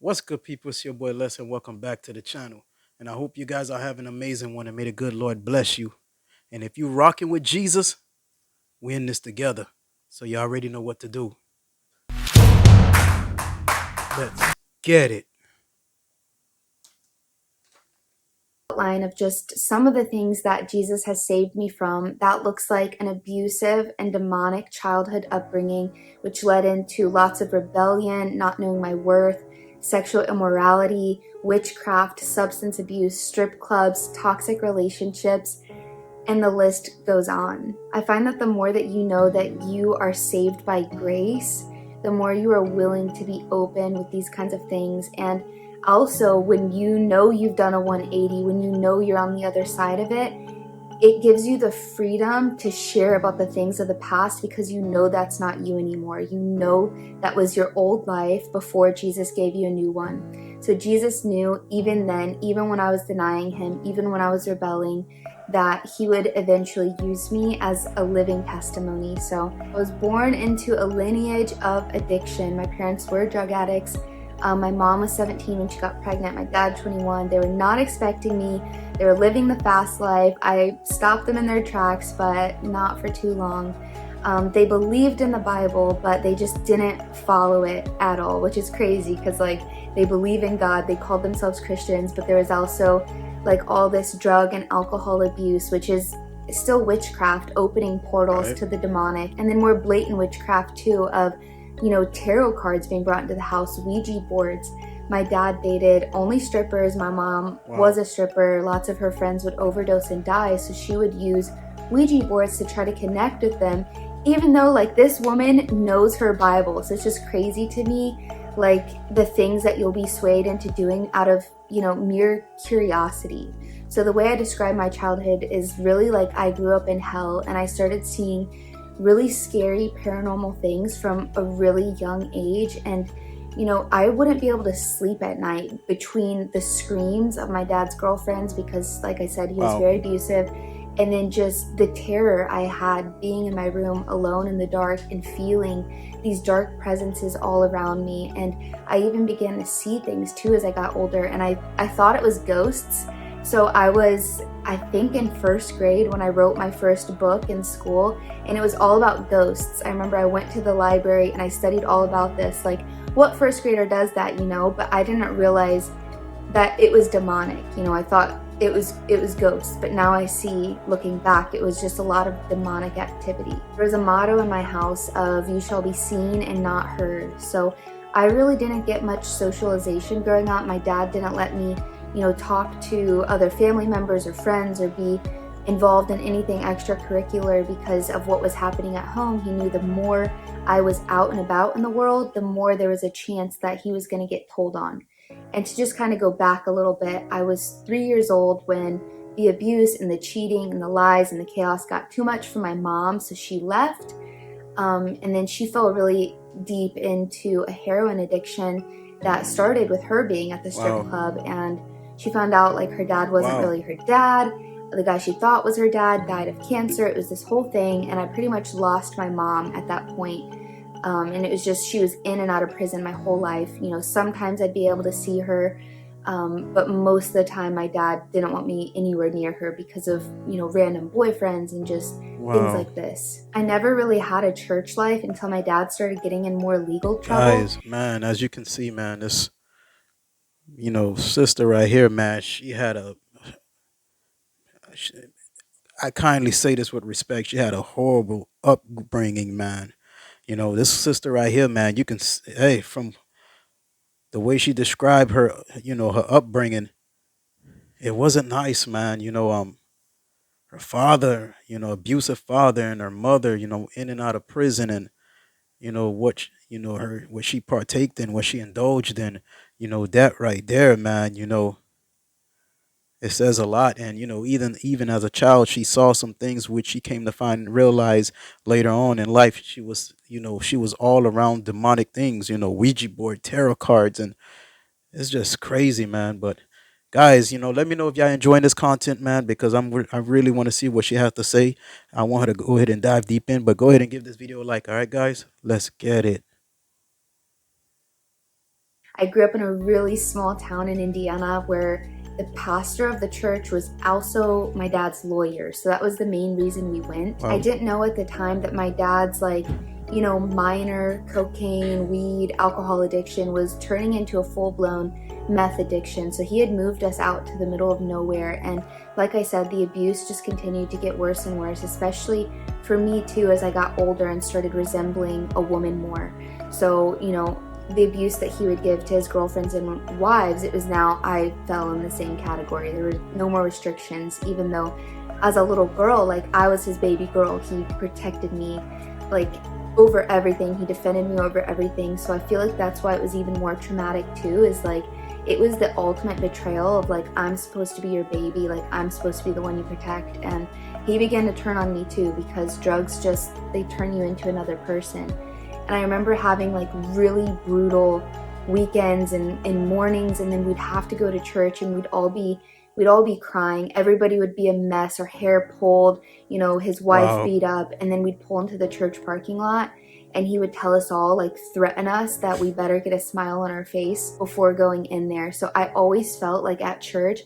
What's good, people? It's your boy Les, and welcome back to the channel. And I hope you guys are having an amazing one, and may the good Lord bless you. And if you rocking with Jesus, we in this together. So you already know what to do. Let's get it. Outline of just some of the things that Jesus has saved me from. That looks like an abusive and demonic childhood upbringing, which led into lots of rebellion, not knowing my worth, sexual immorality, witchcraft, substance abuse, strip clubs, toxic relationships, and the list goes on. I find that the more that you know that you are saved by grace, the more you are willing to be open with these kinds of things. And also, when you know you've done a 180, when you know you're on the other side of it, it gives you the freedom to share about the things of the past because you know that's not you anymore. You know that was your old life before Jesus gave you a new one. So Jesus knew even then, even when I was denying him, even when I was rebelling, that he would eventually use me as a living testimony. So I was born into a lineage of addiction. My parents were drug addicts. My mom was 17 when she got pregnant, my dad 21. They were not expecting me. They were living the fast life. I stopped them in their tracks, but not for too long. They believed in the Bible, but they just didn't follow it at all, which is crazy because like they believe in God, they called themselves Christians, but there was also like all this drug and alcohol abuse, which is still witchcraft, opening portals Right. to the demonic, and then more blatant witchcraft too of, tarot cards being brought into the house, Ouija boards. My dad dated only strippers. My mom was Wow. a stripper. Lots of her friends would overdose and die, so she would use Ouija boards to try to connect with them, even though like this woman knows her Bible. So it's just crazy to me, like the things that you'll be swayed into doing out of, mere curiosity. So the way I describe my childhood is really like I grew up in hell and I started seeing really scary paranormal things from a really young age. And I wouldn't be able to sleep at night between the screams of my dad's girlfriends because, like I said, he was Wow. very abusive, and then just the terror I had being in my room alone in the dark and feeling these dark presences all around me. And I even began to see things too as I got older, and I thought it was ghosts. So I was, I think, in first grade when I wrote my first book in school, and it was all about ghosts. I remember I went to the library and I studied all about this, like what first grader does that, but I didn't realize that it was demonic. I thought it was ghosts, but now I see, looking back, it was just a lot of demonic activity. There was a motto in my house of "You shall be seen and not heard." So I really didn't get much socialization growing up. My dad didn't let me, talk to other family members or friends or be involved in anything extracurricular because of what was happening at home. He knew the more I was out and about in the world, the more there was a chance that he was going to get told on. And to just kind of go back a little bit, I was 3 years old when the abuse and the cheating and the lies and the chaos got too much for my mom, so she left. And then she fell really deep into a heroin addiction that started with her being at the strip Wow. club. And she found out like her dad wasn't Wow. really her dad. The guy she thought was her dad died of cancer. It was this whole thing. And I pretty much lost my mom at that point. And it was just, she was in and out of prison my whole life. Sometimes I'd be able to see her, but most of the time my dad didn't want me anywhere near her because of, random boyfriends and just things Wow. like this. I never really had a church life until my dad started getting in more legal trouble. Guys, man, as you can see, man, this, sister right here, man, she had a, she, I kindly say this with respect, she had a horrible upbringing, man. This sister right here, man, hey, from the way she described her, her upbringing, it wasn't nice, man. Her father, abusive father, and her mother, in and out of prison, and her what she partaked in, what she indulged in, that right there, man. It says a lot. And even as a child, she saw some things which she came to find and realize later on in life. She was all around demonic things, Ouija board, tarot cards, and it's just crazy, man. But guys, let me know if y'all enjoying this content, man, because I really want to see what she has to say. I want her to go ahead and dive deep in, but go ahead and give this video a like. All right, guys, let's get it. I grew up in a really small town in Indiana where the pastor of the church was also my dad's lawyer. So that was the main reason we went. I Wow. didn't know at the time that my dad's minor cocaine, weed, alcohol addiction was turning into a full-blown meth addiction. So he had moved us out to the middle of nowhere. And like I said, the abuse just continued to get worse and worse, especially for me too, as I got older and started resembling a woman more. So, the abuse that he would give to his girlfriends and wives, it was now I fell in the same category. There were no more restrictions, even though as a little girl, like I was his baby girl. He protected me like over everything. He defended me over everything. So I feel like that's why it was even more traumatic too, is like it was the ultimate betrayal of like, I'm supposed to be your baby, like I'm supposed to be the one you protect. And he began to turn on me too, because drugs just, they turn you into another person. And I remember having like really brutal weekends and mornings, and then we'd have to go to church and we'd all be crying. Everybody would be a mess, or hair pulled, his wife Wow. beat up, and then we'd pull into the church parking lot and he would tell us all, like threaten us that we better get a smile on our face before going in there. So I always felt like at church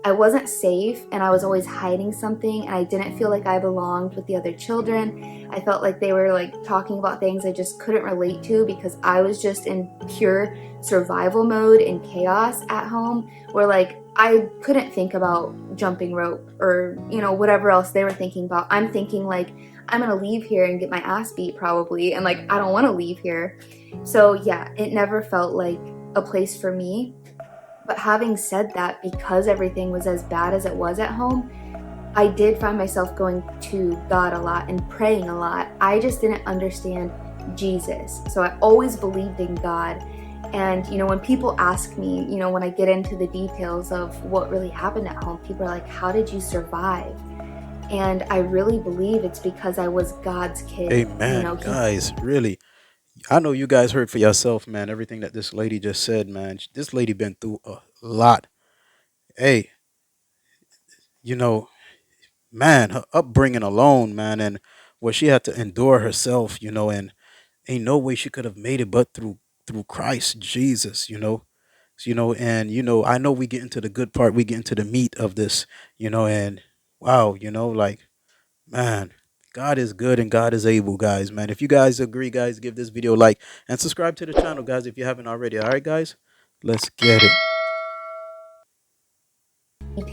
I wasn't safe, and I was always hiding something, and I didn't feel like I belonged with the other children. I felt like they were like talking about things I just couldn't relate to, because I was just in pure survival mode and chaos at home, where like I couldn't think about jumping rope or whatever else they were thinking about. I'm thinking like, I'm gonna leave here and get my ass beat probably, and like I don't want to leave here. So yeah, it never felt like a place for me. But having said that, because everything was as bad as it was at home, I did find myself going to God a lot and praying a lot. I just didn't understand Jesus. So I always believed in God. And, when people ask me, when I get into the details of what really happened at home, people are like, how did you survive? And I really believe it's because I was God's kid. Amen. He Guys, really, I know you guys heard for yourself, man, everything that this lady just said, man. This lady been through a lot. Hey, you know, man, her upbringing alone, man, and what she had to endure herself, and ain't no way she could have made it but through Christ Jesus, and I know we get into the good part, we get into the meat of this, and wow, like, man, God is good and God is able, guys, man. If you guys agree, guys, give this video a like and subscribe to the channel, guys, if you haven't already. All right, guys, let's get it.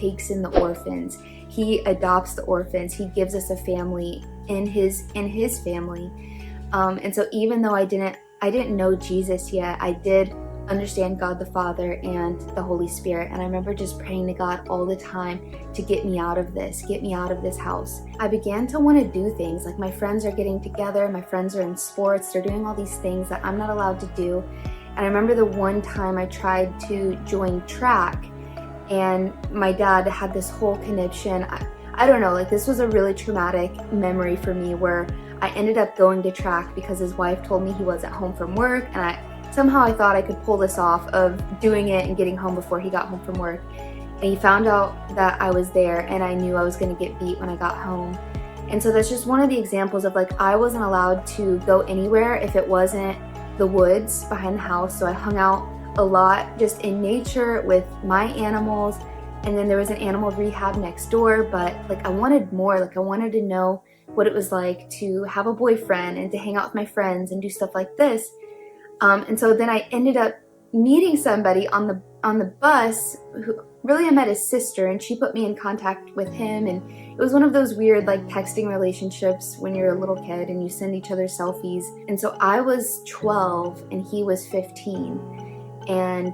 takes in the orphans. He adopts the orphans. He gives us a family in his family. And so even though I didn't know Jesus yet, I did understand God the Father and the Holy Spirit. And I remember just praying to God all the time to get me out of this, get me out of this house. I began to want to do things like my friends are getting together, my friends are in sports, they're doing all these things that I'm not allowed to do. And I remember the one time I tried to join track, and my dad had this whole conniption. I don't know, like this was a really traumatic memory for me, where I ended up going to track because his wife told me he wasn't home from work, and somehow I thought I could pull this off of doing it and getting home before he got home from work. And he found out that I was there, and I knew I was going to get beat when I got home. And so that's just one of the examples of like, I wasn't allowed to go anywhere if it wasn't the woods behind the house. So I hung out a lot just in nature with my animals, and then there was an animal rehab next door. But like I wanted more, like I wanted to know what it was like to have a boyfriend and to hang out with my friends and do stuff like this. And so then I ended up meeting somebody on the bus who really, I met his sister, and she put me in contact with him. And it was one of those weird like texting relationships when you're a little kid and you send each other selfies. And so I was 12 and he was 15. And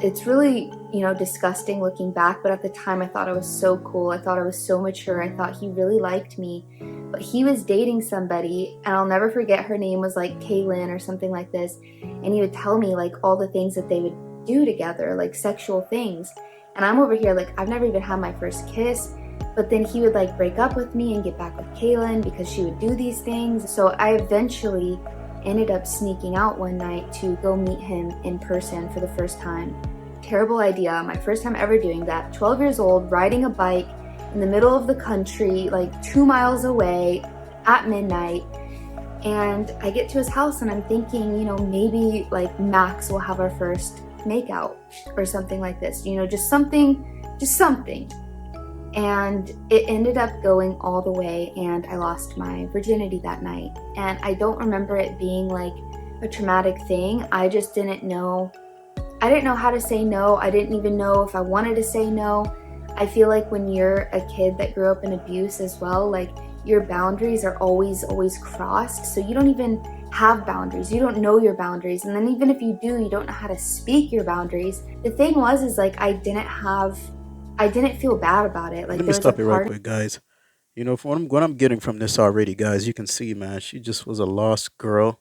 it's really, disgusting looking back, but at the time I thought I was so cool. I thought I was so mature. I thought he really liked me. But he was dating somebody, and I'll never forget, her name was like Kaylin or something like this. And he would tell me like all the things that they would do together, like sexual things. And I'm over here like, I've never even had my first kiss. But then he would like break up with me and get back with Kaylin because she would do these things. So I eventually ended up sneaking out one night to go meet him in person for the first time. Terrible idea. My first time ever doing that. 12 years old, riding a bike in the middle of the country, like 2 miles away at midnight. And I get to his house and I'm thinking, maybe like Max will have our first make out or something like this, just something. And it ended up going all the way, and I lost my virginity that night. And I don't remember it being like a traumatic thing. I just didn't know. I didn't know how to say no. I didn't even know if I wanted to say no. I feel like when you're a kid that grew up in abuse as well, like your boundaries are always crossed. So you don't even have boundaries. You don't know your boundaries. And then even if you do, you don't know how to speak your boundaries. The thing was, is like I didn't feel bad about it. Like Let me there was a stop you right part quick, guys. From what I'm getting from this already, guys, you can see, man, she just was a lost girl.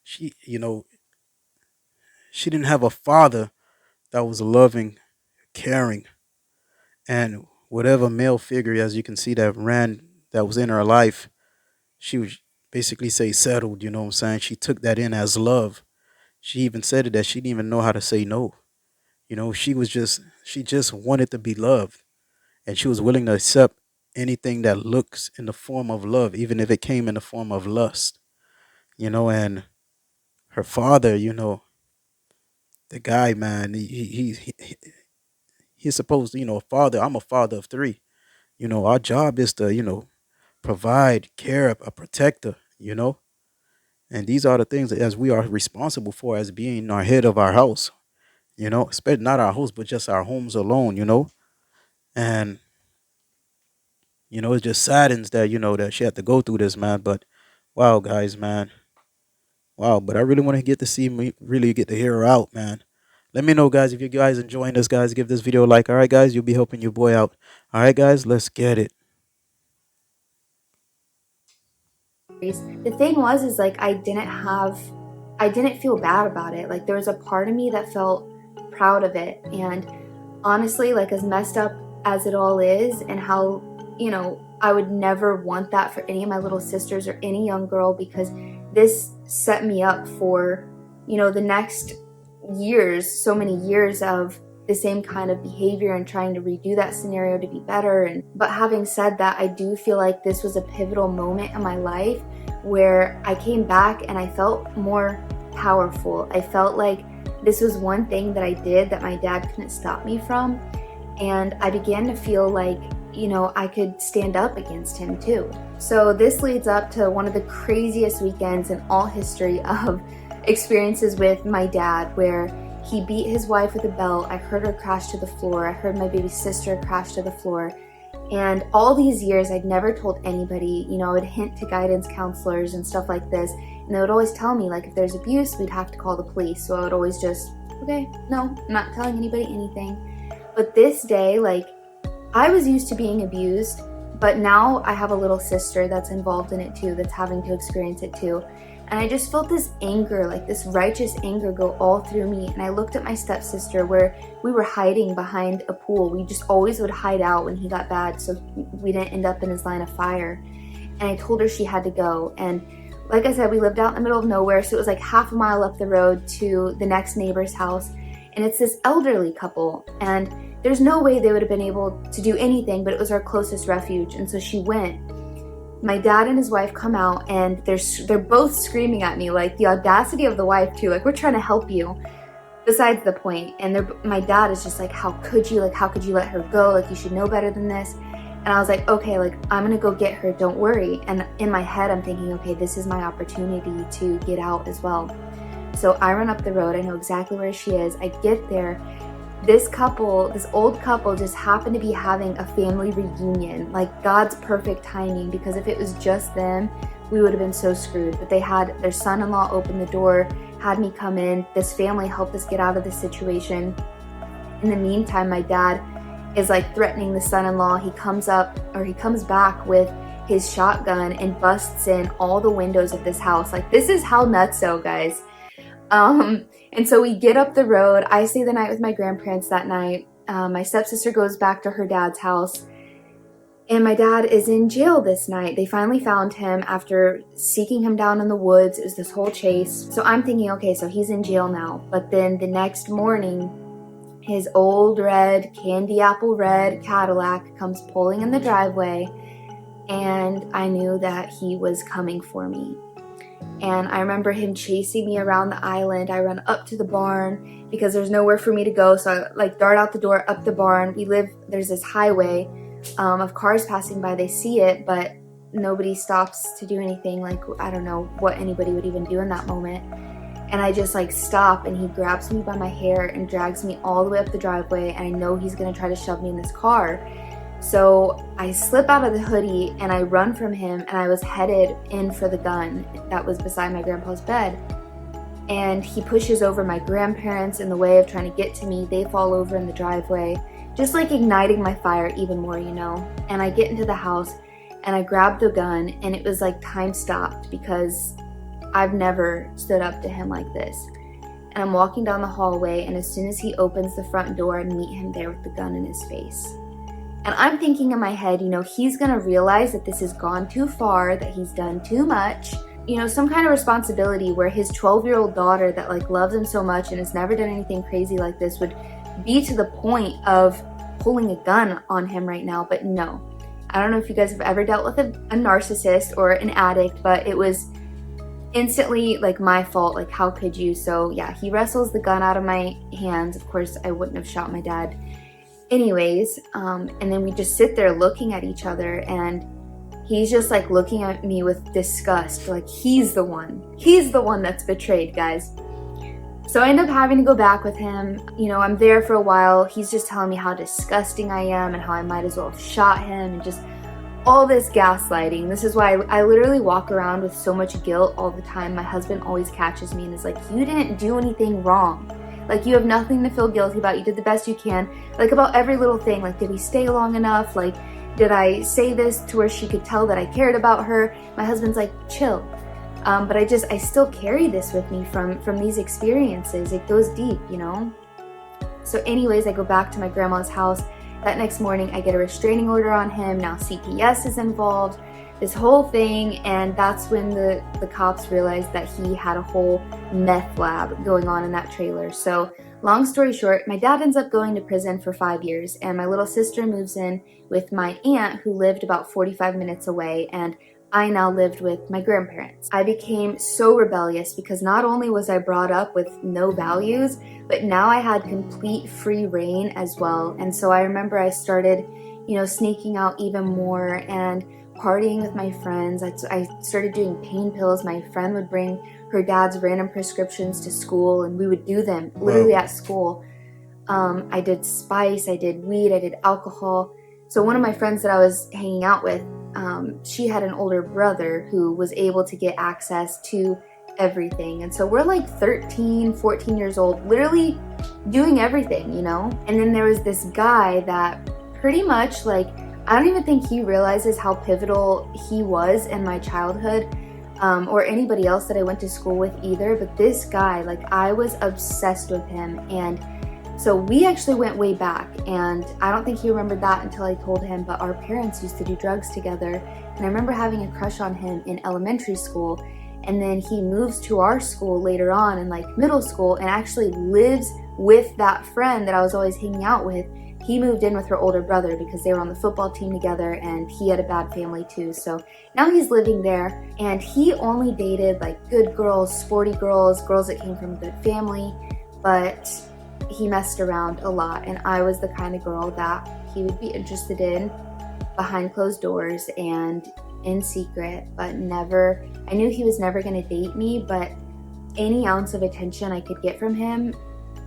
She, she didn't have a father that was loving, caring, and whatever male figure, as you can see, that was in her life, she was basically say settled. You know what I'm saying? She took that in as love. She even said it that she didn't even know how to say no. She just wanted to be loved, and she was willing to accept anything that looks in the form of love, even if it came in the form of lust. And her father, the guy, man, he's supposed to, a father. I'm a father of three. Our job is to, provide, care, a protector. And these are the things that as we are responsible for as being our head of our house. Especially not our house, but just our homes alone. And it just saddens that that she had to go through this, man. But wow, guys, man, wow. But I really want to get to see me, really get to hear her out, man. Let me know, guys, if you guys enjoying this, guys. Give this video a like. All right, guys, you'll be helping your boy out. All right, guys, let's get it. the thing was, is like I didn't feel bad about it. Like there was a part of me that felt proud of it. And honestly, like as messed up as it all is, and how, I would never want that for any of my little sisters or any young girl, because this set me up for, the next years, so many years of the same kind of behavior and trying to redo that scenario to be better. And but having said that, I do feel like this was a pivotal moment in my life where I came back and I felt more powerful. I felt like this was one thing that I did that my dad couldn't stop me from. And I began to feel like, I could stand up against him too. So this leads up to one of the craziest weekends in all history of experiences with my dad, where he beat his wife with a belt. I heard her crash to the floor. I heard my baby sister crash to the floor. And all these years, I'd never told anybody. I would hint to guidance counselors and stuff like this. And they would always tell me, like, if there's abuse, we'd have to call the police. So I would always just, okay, no, I'm not telling anybody anything. But this day, like, I was used to being abused, but now I have a little sister that's involved in it too, that's having to experience it too. And I just felt this anger, like this righteous anger, go all through me. And I looked at my stepsister, where we were hiding behind a pool. We just always would hide out when he got bad, so we didn't end up in his line of fire. And I told her she had to go. And like I said, we lived out in the middle of nowhere, so it was like half a mile up the road to the next neighbor's house. And it's this elderly couple, and there's no way they would have been able to do anything, but it was our closest refuge. And so she went. My dad and his wife come out, and they're both screaming at me, like the audacity of the wife too, like, we're trying to help you. Besides the point. And my dad is just like, how could you let her go? Like, you should know better than this. And I was like, okay, like, I'm gonna go get her, don't worry. And in my head, I'm thinking, okay, this is my opportunity to get out as well. So I run up the road. I know exactly where she is. I get there. This old couple just happened to be having a family reunion, like God's perfect timing, because if it was just them, we would have been so screwed. But they had their son-in-law open the door, had me come in. This family helped us get out of the situation. In the meantime, my dad is like threatening the son-in-law. He comes back with his shotgun and busts in all the windows of this house. Like, this is how nutso, guys. And so we get up the road. I stay the night with my grandparents that night. My stepsister goes back to her dad's house. And my dad is in jail this night. They finally found him after seeking him down in the woods. It was this whole chase. So I'm thinking, okay, so he's in jail now. But then the next morning, his old red, candy apple red Cadillac comes pulling in the driveway. And I knew that he was coming for me. And I remember him chasing me around the island. I run up to the barn because there's nowhere for me to go. So I like dart out the door up the barn. There's this highway of cars passing by. They see it, but nobody stops to do anything. Like, I don't know what anybody would even do in that moment. And I just like stop, and he grabs me by my hair and drags me all the way up the driveway. And I know he's gonna try to shove me in this car. So I slip out of the hoodie and I run from him, and I was headed in for the gun that was beside my grandpa's bed. And he pushes over my grandparents in the way of trying to get to me. They fall over in the driveway, just like igniting my fire even more, you know. And I get into the house and I grab the gun, and it was like time stopped because I've never stood up to him like this. And I'm walking down the hallway, and as soon as he opens the front door, I meet him there with the gun in his face. And I'm thinking in my head, you know, he's gonna realize that this has gone too far, that he's done too much. You know, some kind of responsibility where his 12-year-old daughter that like loves him so much and has never done anything crazy like this would be to the point of pulling a gun on him right now. But no. I don't know if you guys have ever dealt with a narcissist or an addict, but it was instantly like my fault. Like, how could you? So yeah, he wrestles the gun out of my hands. Of course, I wouldn't have shot my dad anyways. And then we just sit there looking at each other, and he's just like looking at me with disgust, like he's the one that's betrayed, guys. So I end up having to go back with him. You know, I'm there for a while. He's just telling me how disgusting I am and how I might as well have shot him, and just all this gaslighting. This is why I literally walk around with so much guilt all the time. My husband always catches me and is like, you didn't do anything wrong. Like, you have nothing to feel guilty about. You did the best you can. Like, about every little thing. Like, did we stay long enough? Like, did I say this to where she could tell that I cared about her? My husband's like, chill. But I still carry this with me from these experiences. It goes deep, you know? So anyways, I go back to my grandma's house. That next morning, I get a restraining order on him. Now CPS is involved, this whole thing. And that's when the cops realized that he had a whole meth lab going on in that trailer. So long story short, my dad ends up going to prison for 5 years. And my little sister moves in with my aunt, who lived about 45 minutes away. And I now lived with my grandparents. I became so rebellious because not only was I brought up with no values, but now I had complete free reign as well. And so I remember I started, you know, sneaking out even more and partying with my friends. I started doing pain pills. My friend would bring her dad's random prescriptions to school, and we would do them literally Whoa. at school. I did spice, I did weed, I did alcohol. So one of my friends that I was hanging out with, she had an older brother who was able to get access to everything. And so we're like 13, 14 years old, literally doing everything, you know? And then there was this guy that pretty much like, I don't even think he realizes how pivotal he was in my childhood, or anybody else that I went to school with either. But this guy, like, I was obsessed with him. And so we actually went way back, and I don't think he remembered that until I told him, but our parents used to do drugs together. And I remember having a crush on him in elementary school, and then he moves to our school later on in like middle school and actually lives with that friend that I was always hanging out with. He moved in with her older brother because they were on the football team together, and he had a bad family too. So now he's living there, and he only dated like good girls, sporty girls, girls that came from a good family, but he messed around a lot. And I was the kind of girl that he would be interested in behind closed doors and in secret, but never, I knew he was never going to date me, but any ounce of attention I could get from him,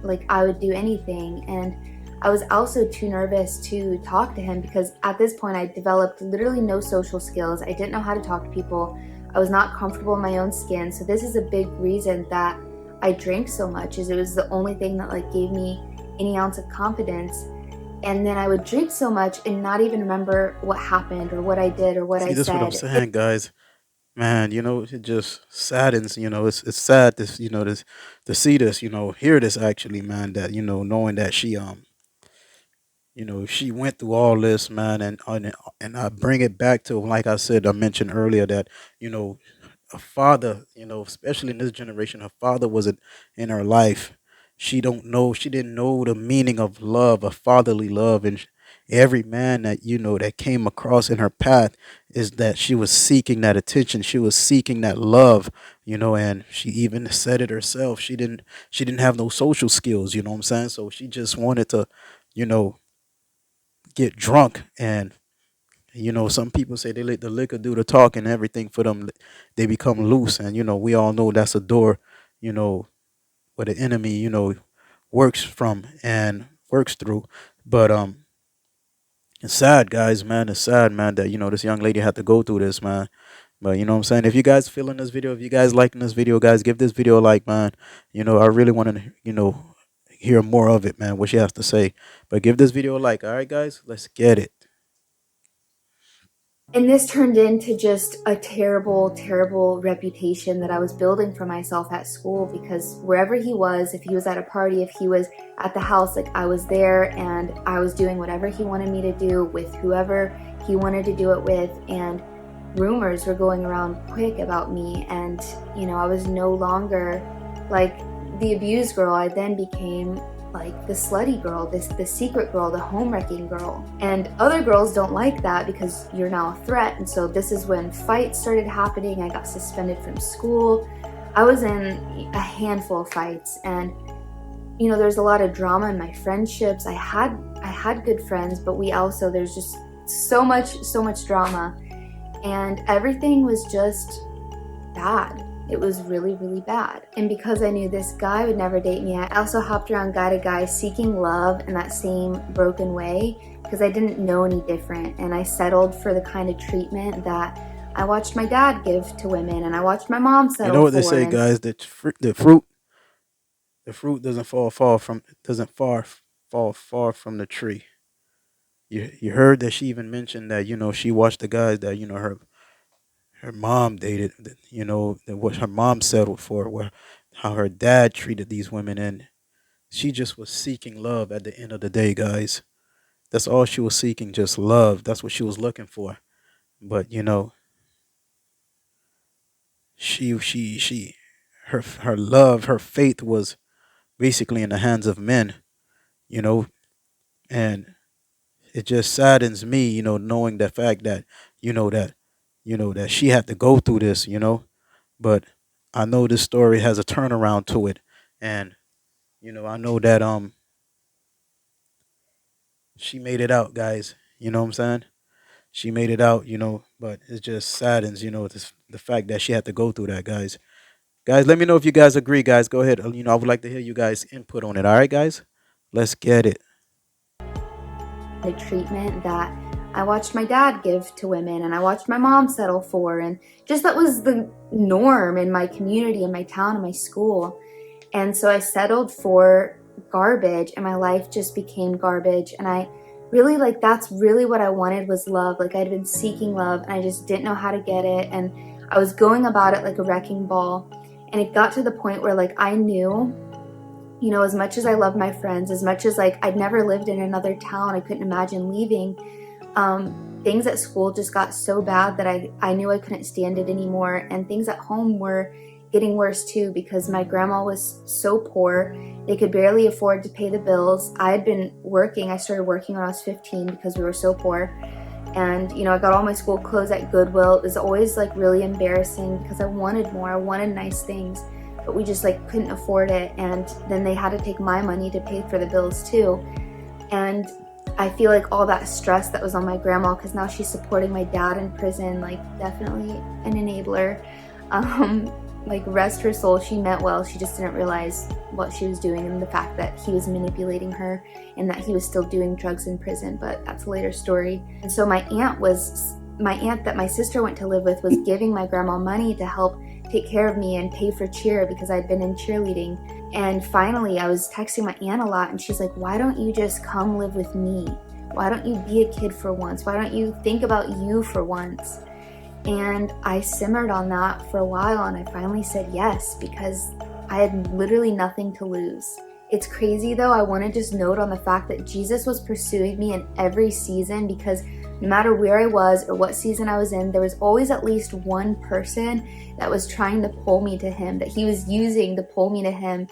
like, I would do anything. And I was also too nervous to talk to him because at this point I developed literally no social skills. I didn't know how to talk to people. I was not comfortable in my own skin. So this is a big reason that I drank so much, is it was the only thing that like gave me any ounce of confidence. And then I would drink so much and not even remember what happened or what I did or what See, I this is what I'm said. saying, guys. Man, you know, it just saddens. You know, it's sad this, you know, this to see this, you know, hear this actually, man. That, you know, knowing that she you know, she went through all this, man, and I bring it back to, like I said, I mentioned earlier that, you know, a father, you know, especially in this generation, her father wasn't in her life. She didn't know the meaning of love, a fatherly love, every man that that came across in her path is that she was seeking that attention, she was seeking that love, and she even said it herself. She didn't have no social skills, you know what I'm saying? So she just wanted to, you know, get drunk. And some people say they let the liquor do the talking, everything for them. They become loose, and we all know that's a door, you know, where the enemy, works from and works through. But it's sad, guys, man. It's sad, man, that this young lady had to go through this, man. But you know what I'm saying? If you guys feeling this video, if you guys liking this video, guys, give this video a like, man. I really want to, hear more of it, man, what she has to say. But give this video a like, all right, guys? Let's get it. And this turned into just a terrible, terrible reputation that I was building for myself at school, because wherever he was, if he was at a party, if he was at the house, like, I was there and I was doing whatever he wanted me to do with whoever he wanted to do it with. And rumors were going around quick about me. And, I was no longer like the abused girl. I then became like the slutty girl, the secret girl, the home wrecking girl. And other girls don't like that because you're now a threat. And so this is when fights started happening. I got suspended from school. I was in a handful of fights, and there's a lot of drama in my friendships. I had good friends, but there's just so much drama, and everything was just bad. It was really, really bad. And because I knew this guy would never date me, I also hopped around guy to guy seeking love in that same broken way, because I didn't know any different. And I settled for the kind of treatment that I watched my dad give to women, and I watched my mom You know settle what they for. say, And guys? The fruit doesn't fall far from the tree. You heard that she even mentioned that she watched the guys that her mom dated, that what her mom settled for, how her dad treated these women, and she just was seeking love at the end of the day, guys. That's all she was seeking, just love. That's what she was looking for. But her love, her faith was basically in the hands of men, you know, and it just saddens me, knowing the fact that, that she had to go through this, but I know this story has a turnaround to it. And, I know that she made it out, guys. You know what I'm saying? She made it out, but it just saddens, the fact that she had to go through that, guys. Guys, let me know if you guys agree, guys. Go ahead. I would like to hear you guys' input on it. All right, guys? Let's get it. the treatment that I watched my dad give to women, and I watched my mom settle for, and just that was the norm in my community, in my town, in my school. And so I settled for garbage, and my life just became garbage. And I really, like, that's really what I wanted, was love. Like, I'd been seeking love and I just didn't know how to get it. And I was going about it like a wrecking ball. And it got to the point where, like, I knew, as much as I love my friends, as much as, like, I'd never lived in another town, I couldn't imagine leaving. Things at school just got so bad that I knew I couldn't stand it anymore. And things at home were getting worse too, because my grandma was so poor. They could barely afford to pay the bills. I had been working. I started working when I was 15 because we were so poor. And, I got all my school clothes at Goodwill. It was always, like, really embarrassing because I wanted more. I wanted nice things, but we just, like, couldn't afford it. And then they had to take my money to pay for the bills too. And I feel like all that stress that was on my grandma, because now she's supporting my dad in prison, like, definitely an enabler. Like, rest her soul, she meant well. She just didn't realize what she was doing, and the fact that he was manipulating her and that he was still doing drugs in prison, but that's a later story. And so my aunt that my sister went to live with was giving my grandma money to help take care of me and pay for cheer, because I'd been in cheerleading. And finally, I was texting my aunt a lot, and she's like, why don't you just come live with me? Why don't you be a kid for once? Why don't you think about you for once? And I simmered on that for a while, and I finally said yes, because I had literally nothing to lose. It's crazy though. I want to just note on the fact that Jesus was pursuing me in every season, because no matter where I was or what season I was in, there was always at least one person that was trying to pull me to him, that he was using to pull me to him.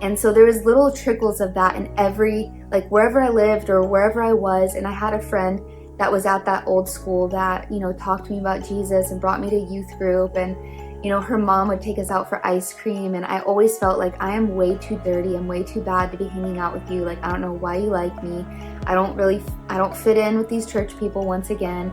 And so there was little trickles of that in every, like wherever I lived or wherever I was. And I had a friend that was at that old school that, talked to me about Jesus and brought me to youth group. And, her mom would take us out for ice cream. And I always felt like I am way too dirty. I'm way too bad to be hanging out with you. Like, I don't know why you like me. I don't fit in with these church people once again.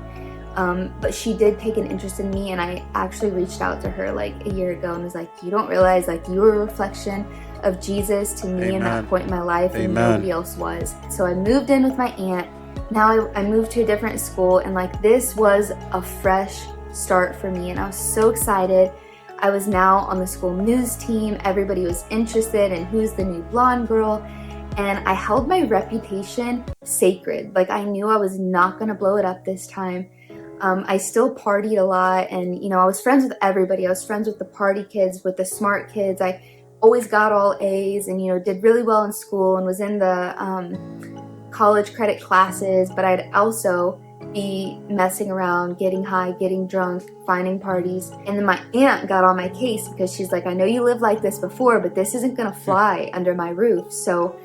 But she did take an interest in me, and I actually reached out to her like a year ago and was like, you don't realize like you were a reflection of Jesus to me in that Amen. point in my life, and Amen. nobody else was. So I moved in with my aunt. Now I moved to a different school, and like this was a fresh start for me, and I was so excited. I was now on the school news team. Everybody was interested in who's the new blonde girl. And I held my reputation sacred. Like I knew I was not going to blow it up this time. I still partied a lot, and I was friends with everybody. I was friends with the party kids, with the smart kids. I always got all A's and did really well in school and was in the college credit classes, but I'd also be messing around, getting high, getting drunk, finding parties. And then my aunt got on my case because she's like, I know you lived like this before, but this isn't gonna fly under my roof. So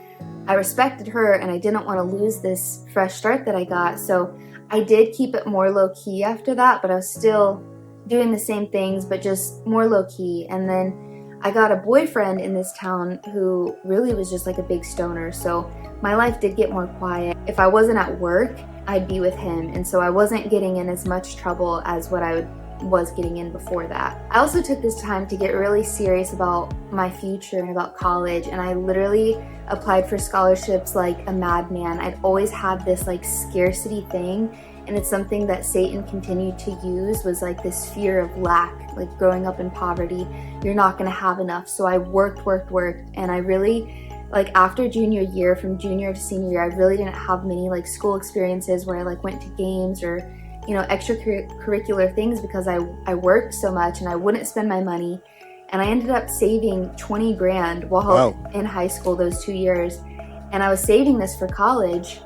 I respected her, and I didn't want to lose this fresh start that I got. So I did keep it more low key after that, but I was still doing the same things, but just more low key. And then I got a boyfriend in this town who really was just like a big stoner. So my life did get more quiet. If I wasn't at work, I'd be with him. And so I wasn't getting in as much trouble as what I was getting in before that. I also took this time to get really serious about my future and about college, and I literally applied for scholarships like a madman. I'd always had this like scarcity thing, and it's something that Satan continued to use, was like this fear of lack, like growing up in poverty. You're not gonna have enough. So I worked, and I really, like after junior year, from junior to senior year, I really didn't have many like school experiences where I like went to games or extracurricular things, because I worked so much and I wouldn't spend my money. And I ended up saving 20 grand while Wow. in high school those 2 years. And I was saving this for college.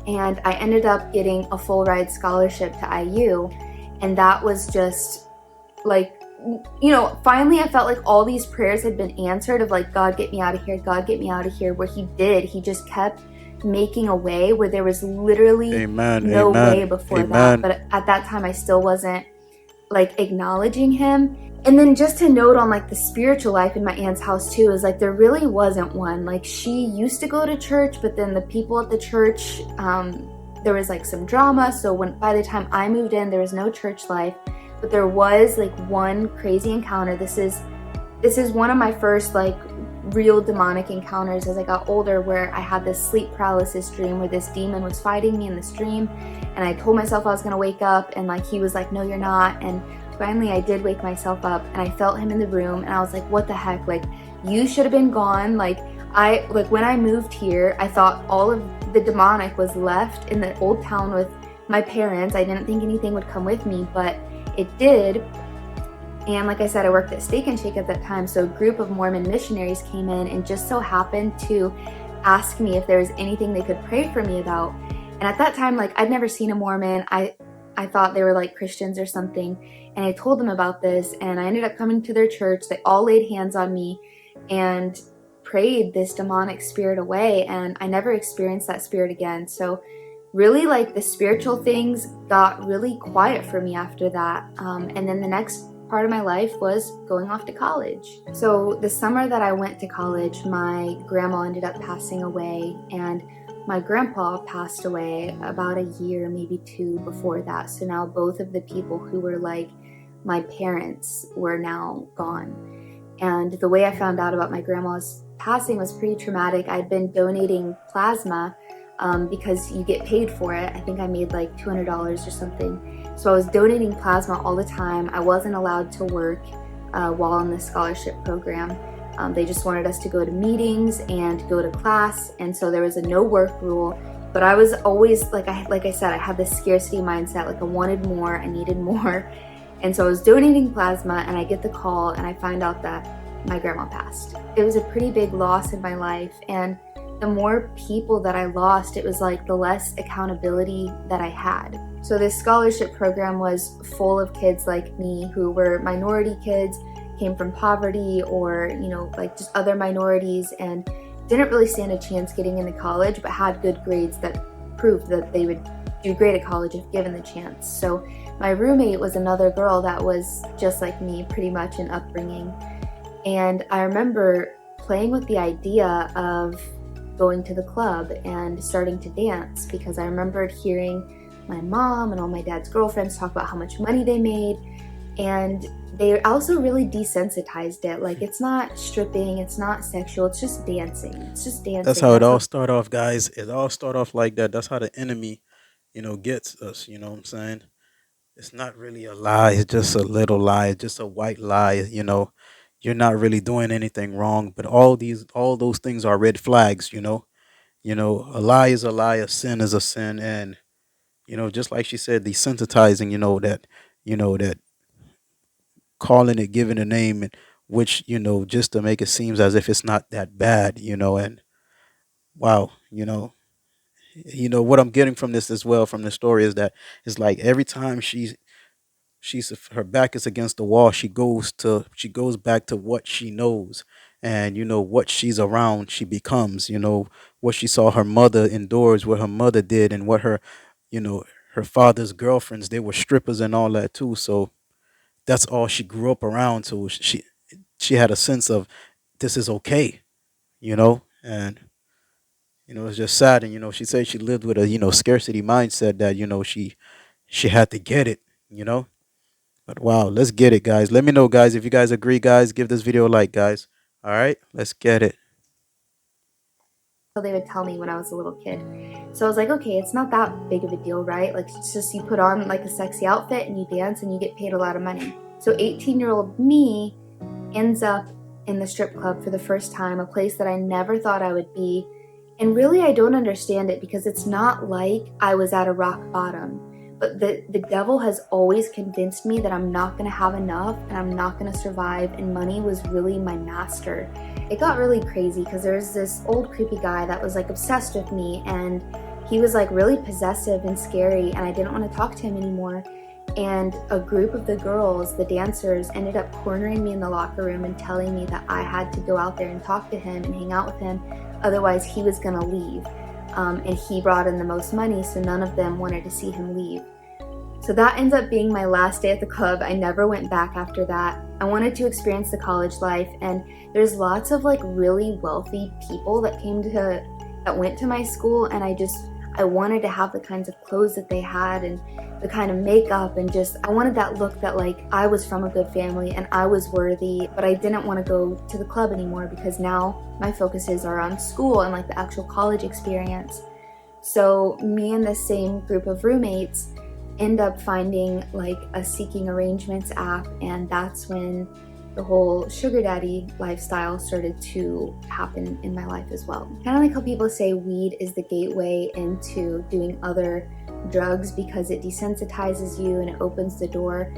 And I ended up getting a full ride scholarship to IU. And that was just like, finally I felt like all these prayers had been answered of like, God, get me out of here. God, get me out of here. Where he did, he just kept making a way where there was literally Amen. no way Amen. before that. Amen. But at that time I still wasn't like acknowledging him. And then just to note on like the spiritual life in my aunt's house too, is like there really wasn't one. Like she used to go to church, but then the people at the church, there was like some drama. So by the time I moved in, there was no church life. But there was like one crazy encounter. This is one of my first like real demonic encounters as I got older, where I had this sleep paralysis dream where this demon was fighting me in this dream, and I told myself I was gonna wake up, and like he was like, no, you're not. And finally I did wake myself up, and I felt him in the room, and I was like, what the heck? Like, you should have been gone. Like when I moved here, I thought all of the demonic was left in the old town with my parents. I didn't think anything would come with me, but it did. And like I said, I worked at Steak and Shake at that time, so a group of Mormon missionaries came in and just so happened to ask me if there was anything they could pray for me about. And at that time, like I'd never seen a Mormon. I thought they were like Christians or something. And I told them about this, and I ended up coming to their church. They all laid hands on me and prayed this demonic spirit away, and I never experienced that spirit again. So really, like the spiritual things got really quiet for me after that. And then the next part of my life was going off to college. So the summer that I went to college, my grandma ended up passing away, and my grandpa passed away about a year, maybe 2 before that. So now both of the people who were like my parents were now gone. And the way I found out about my grandma's passing was pretty traumatic. I'd been donating plasma because you get paid for it. I think I made like $200 or something. So I was donating plasma all the time. I wasn't allowed to work while in the scholarship program. They just wanted us to go to meetings and go to class, and so there was a no work rule. But I was always like I said, I had this scarcity mindset. Like I wanted more, I needed more, and so I was donating plasma, and I get the call, and I find out that my grandma passed. It was a pretty big loss in my life, and the more people that I lost, it was like the less accountability that I had. So this scholarship program was full of kids like me who were minority kids, came from poverty or, like just other minorities, and didn't really stand a chance getting into college, but had good grades that proved that they would do great at college if given the chance. So my roommate was another girl that was just like me, pretty much in upbringing. And I remember playing with the idea of going to the club and starting to dance, because I remembered hearing my mom and all my dad's girlfriends talk about how much money they made. And they also really desensitized it. Like, it's not stripping, it's not sexual, it's just dancing. It's just That's dancing. how it That's all what start off, guys. It all start off like that. That's how the enemy, gets us. You know what I'm saying? It's not really a lie. It's just a little lie. It's just a white lie. You're not really doing anything wrong, but all those things are red flags. A lie is a lie. A sin is a sin, and just like she said, desensitizing. That calling it, giving a name, and which just to make it seems as if it's not that bad. And wow, what I'm getting from this as well, from the story, is that it's like every time she's her back is against the wall, she goes back to what she knows, and what she's around she becomes, what she saw her mother endures, what her mother did, and what you know her father's girlfriends, they were strippers and all that too. So that's all she grew up around. So she had a sense of this is okay, and it's just sad. And she said she lived with a scarcity mindset, that she had to get it, you know. But wow, let's get it, guys. Let me know, guys, if you guys agree, guys. Give this video a like, guys. All right, let's get it. they would tell me when I was a little kid. So I was like, okay, it's not that big of a deal, right? Like, it's just you put on like a sexy outfit and you dance and you get paid a lot of money. So 18-year-old me ends up in the strip club for the first time, a place that I never thought I would be. And really, I don't understand it, because it's not like I was at a rock bottom. But the devil has always convinced me that I'm not going to have enough and I'm not going to survive, and money was really my master. It got really crazy because there's this old creepy guy that was like obsessed with me, and he was like really possessive and scary, and I didn't want to talk to him anymore. And a group of the girls, the dancers, ended up cornering me in the locker room and telling me that I had to go out there and talk to him and hang out with him, otherwise he was gonna leave. And he brought in the most money, so none of them wanted to see him leave. So that ends up being my last day at the club. I never went back after that. I wanted to experience the college life, and there's lots of like really wealthy people that went to my school, and I wanted to have the kinds of clothes that they had and the kind of makeup, and just I wanted that look that like I was from a good family and I was worthy. But I didn't want to go to the club anymore, because now my focuses are on school and like the actual college experience. So me and the same group of roommates end up finding like a seeking arrangements app, and that's when the whole sugar daddy lifestyle started to happen in my life as well. Kind of like how people say weed is the gateway into doing other drugs because it desensitizes you and it opens the door.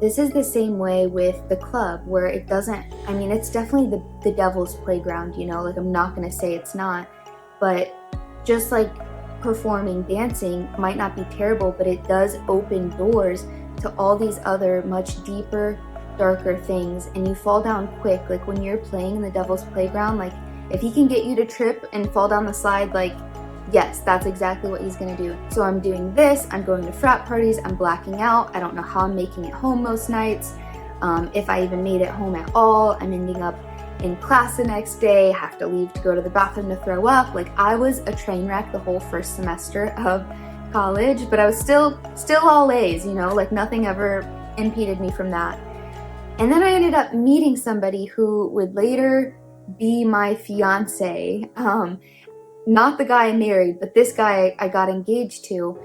This is the same way with the club, where it doesn't, I mean, it's definitely the devil's playground, like I'm not going to say it's not, but just like performing dancing might not be terrible, but it does open doors to all these other much deeper, darker things, and you fall down quick. Like when you're playing in the devil's playground, like if he can get you to trip and fall down the slide, like yes, that's exactly what he's gonna do. So I'm doing this, I'm going to frat parties, I'm blacking out, I don't know how I'm making it home most nights. If I even made it home at all, I'm ending up in class the next day, have to leave to go to the bathroom to throw up. Like I was a train wreck the whole first semester of college, but I was still all A's, like nothing ever impeded me from that. And then I ended up meeting somebody who would later be my fiance. Not the guy I married, but this guy I got engaged to.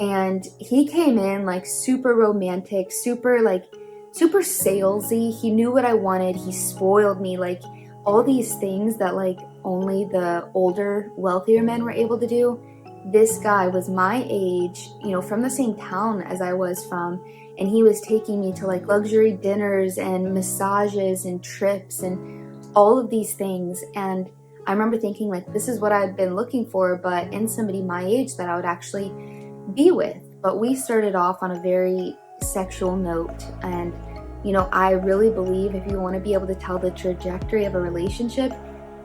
And he came in like super romantic, super salesy. He knew what I wanted. He spoiled me, like all these things that like only the older, wealthier men were able to do. This guy was my age, from the same town as I was from, and he was taking me to like luxury dinners and massages and trips and all of these things. And I remember thinking like, this is what I've been looking for, but in somebody my age that I would actually be with. But we started off on a very sexual note, and I really believe if you want to be able to tell the trajectory of a relationship,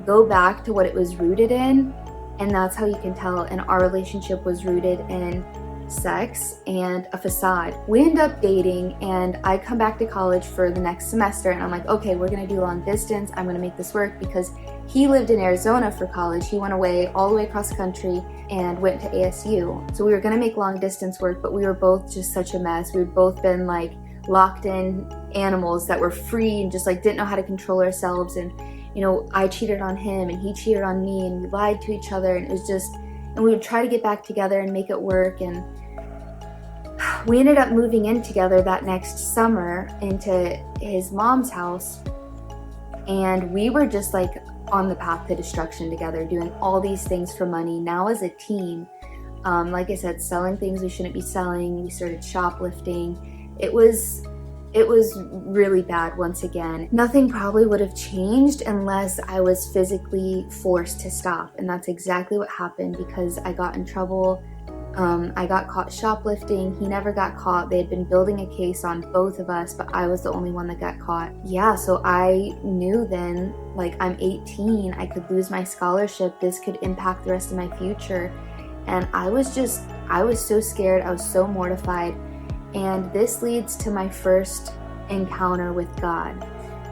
go back to what it was rooted in, and that's how you can tell. And our relationship was rooted in sex and a facade. We end up dating, and I come back to college for the next semester, and I'm like, okay, we're gonna do long distance. I'm gonna make this work because he lived in Arizona for college. He went away all the way across the country and went to ASU. So we were gonna make long distance work, but we were both just such a mess. We had both been like locked in animals that were free and just like didn't know how to control ourselves. And I cheated on him and he cheated on me, and we lied to each other, and it was just, and we would try to get back together and make it work. And we ended up moving in together that next summer into his mom's house, and we were just like on the path to destruction together, doing all these things for money. Now as a team, like I said, selling things we shouldn't be selling. We started shoplifting. It was really bad. Once again, nothing probably would have changed unless I was physically forced to stop, and that's exactly what happened, because I got in trouble. I got caught shoplifting. He never got caught. They had been building a case on both of us, but I was the only one that got caught. Yeah, so I knew then, like, I'm 18, I could lose my scholarship, this could impact the rest of my future. And I was so scared, I was so mortified. And this leads to my first encounter with God,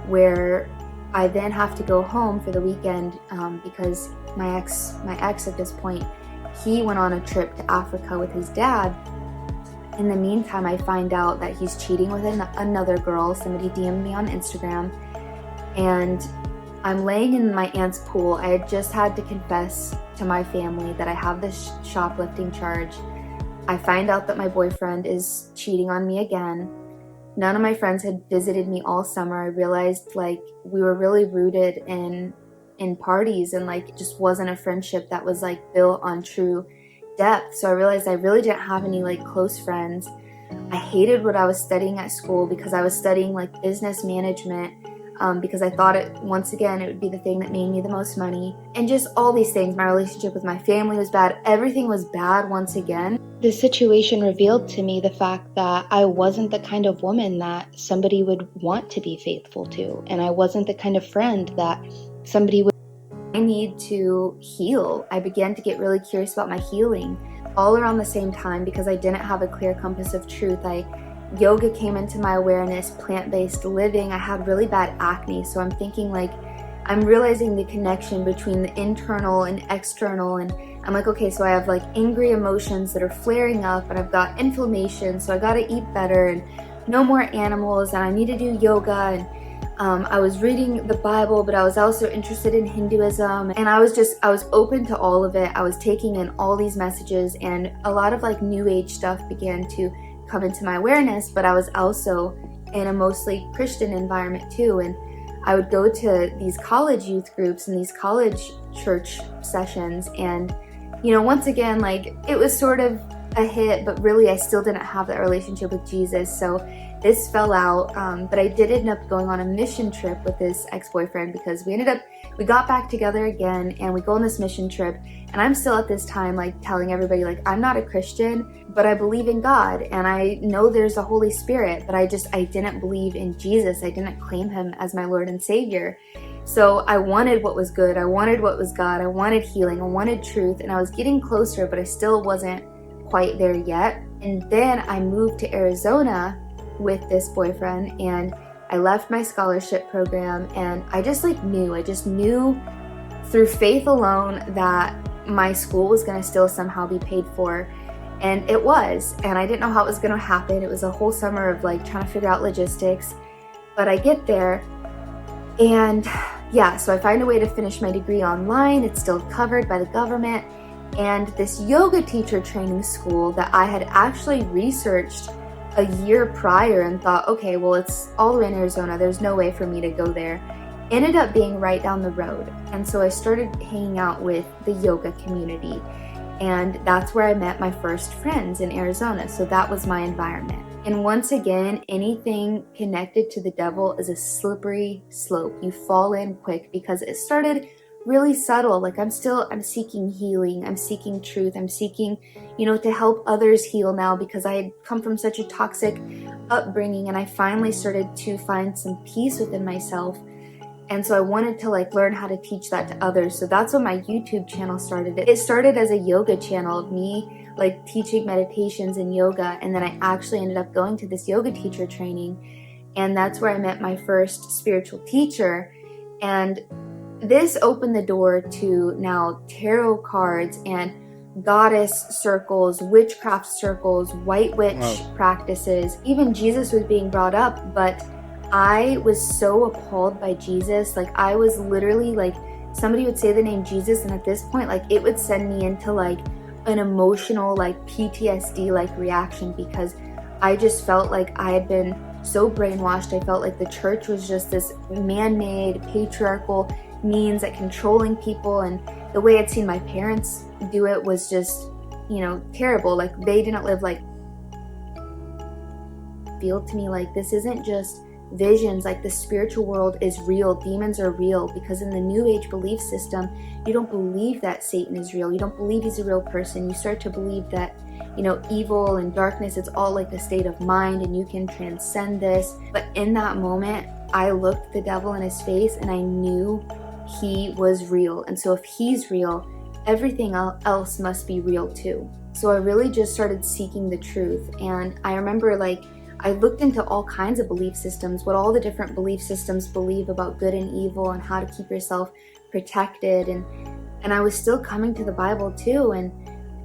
where I then have to go home for the weekend because my ex at this point, he went on a trip to Africa with his dad. In the meantime, I find out that he's cheating with another girl. Somebody DM'd me on Instagram, and I'm laying in my aunt's pool. I had just had to confess to my family that I have this shoplifting charge. I find out that my boyfriend is cheating on me again. None of my friends had visited me all summer. I realized like we were really rooted in parties, and like it just wasn't a friendship that was like built on true depth. So I realized I really didn't have any like close friends. I hated what I was studying at school because I was studying like business management because I thought it would be the thing that made me the most money, and just all these things. My relationship with my family was bad. Everything was bad once again. This situation revealed to me the fact that I wasn't the kind of woman that somebody would want to be faithful to, and I wasn't the kind of friend that somebody would. I need to heal. I began to get really curious about my healing all around the same time because I didn't have a clear compass of truth. Yoga came into my awareness, plant-based living. I had really bad acne, so I'm thinking like, I'm realizing the connection between the internal and external, and I'm like, okay, so I have like angry emotions that are flaring up, and I've got inflammation, so I gotta eat better and no more animals, and I need to do yoga. And I was reading the Bible, but I was also interested in Hinduism, and I was open to all of it. I was taking in all these messages, and a lot of like new age stuff began to come into my awareness, but I was also in a mostly Christian environment too. And I would go to these college youth groups and these college church sessions, and once again, like it was sort of a hit, but really I still didn't have that relationship with Jesus. So this fell out, but I did end up going on a mission trip with this ex-boyfriend because we got back together again, and we go on this mission trip, and I'm still at this time like telling everybody like, I'm not a Christian, but I believe in God, and I know there's a Holy Spirit, but I didn't believe in Jesus. I didn't claim him as my Lord and Savior. So I wanted what was good, I wanted what was God, I wanted healing, I wanted truth, and I was getting closer, but I still wasn't quite there yet. And then I moved to Arizona with this boyfriend, and I left my scholarship program, and I just knew through faith alone that my school was going to still somehow be paid for, and it was. And I didn't know how it was going to happen. It was a whole summer of like trying to figure out logistics, but I get there, and yeah, so I find a way to finish my degree online. It's still covered by the government, and this yoga teacher training school that I had actually researched a year prior and thought, okay, well, it's all the way in Arizona, there's no way for me to go there, ended up being right down the road. And so I started hanging out with the yoga community, and that's where I met my first friends in Arizona. So that was my environment. And once again, anything connected to the devil is a slippery slope. You fall in quick because it started really subtle. Like I'm seeking healing, I'm seeking truth, I'm seeking, to help others heal now, because I had come from such a toxic upbringing, and I finally started to find some peace within myself. And so I wanted to like learn how to teach that to others. So that's when my YouTube channel started. It started as a yoga channel of me like teaching meditations and yoga, and then I actually ended up going to this yoga teacher training, and that's where I met my first spiritual teacher. And this opened the door to now tarot cards and goddess circles, witchcraft circles, white witch Wow. practices. Even Jesus was being brought up, but I was so appalled by Jesus. Like, I was literally like, somebody would say the name Jesus, and at this point, like, it would send me into like an emotional, like PTSD like reaction, because I just felt like I had been so brainwashed. I felt like the church was just this man made patriarchal means at controlling people, and the way I'd seen my parents do it was just, terrible. Like, they didn't live like, feel to me like this isn't just visions, like the spiritual world is real, demons are real, because in the new age belief system, you don't believe that Satan is real, you don't believe he's a real person. You start to believe that, evil and darkness, it's all like a state of mind and you can transcend this. But in that moment, I looked the devil in his face and I knew he was real. And so if he's real, everything else must be real too. So I really just started seeking the truth. And I remember like I looked into all kinds of belief systems, what all the different belief systems believe about good and evil and how to keep yourself protected. And I was still coming to the Bible too. And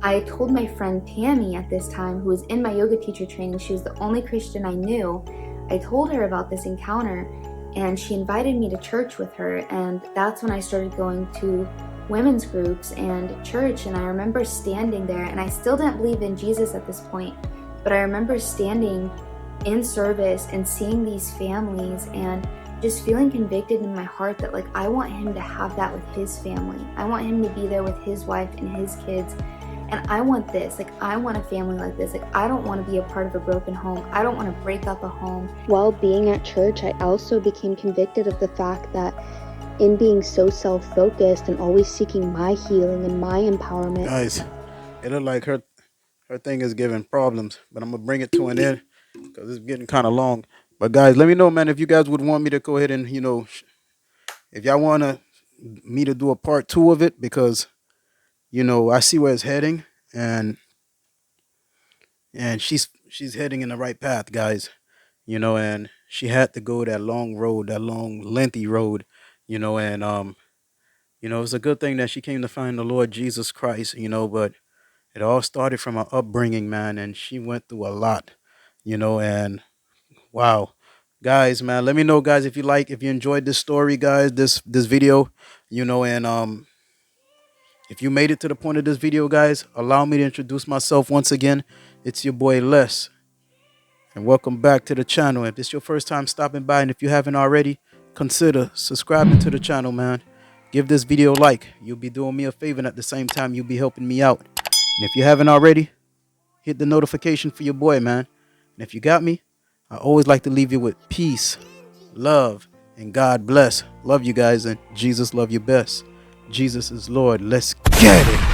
I told my friend Tammy at this time, who was in my yoga teacher training, she was the only Christian I knew. I told her about this encounter, and she invited me to church with her. And that's when I started going to women's groups and church. And I remember standing there, and I still didn't believe in Jesus at this point, but I remember standing in service and seeing these families and just feeling convicted in my heart that like I want him to have that with his family. I want him to be there with his wife and his kids. And I want this. Like, I want a family like this. Like, I don't want to be a part of a broken home. I don't want to break up a home. While being at church, I also became convicted of the fact that in being so self-focused and always seeking my healing and my empowerment. Guys, it looked like her thing is giving problems, but I'm gonna bring it to an end because it's getting kind of long. But guys, let me know, man, if you guys would want me to go ahead and if y'all wanna me to do a part two of it, because I see where it's heading, and she's heading in the right path, guys. And she had to go that long road, that long, lengthy road, and it's a good thing that she came to find the Lord Jesus Christ, but it all started from her upbringing, man, and she went through a lot, and wow. Guys, man, let me know, guys, if you enjoyed this story, guys, this video, and if you made it to the point of this video, guys, allow me to introduce myself once again. It's your boy Les, and welcome back to the channel. If this is your first time stopping by, and if you haven't already, consider subscribing to the channel, man. Give this video a like. You'll be doing me a favor, and at the same time, you'll be helping me out. And if you haven't already, hit the notification for your boy, man. And if you got me, I always like to leave you with peace, love, and God bless. Love you guys, and Jesus love you best. Jesus is Lord. Let's get it.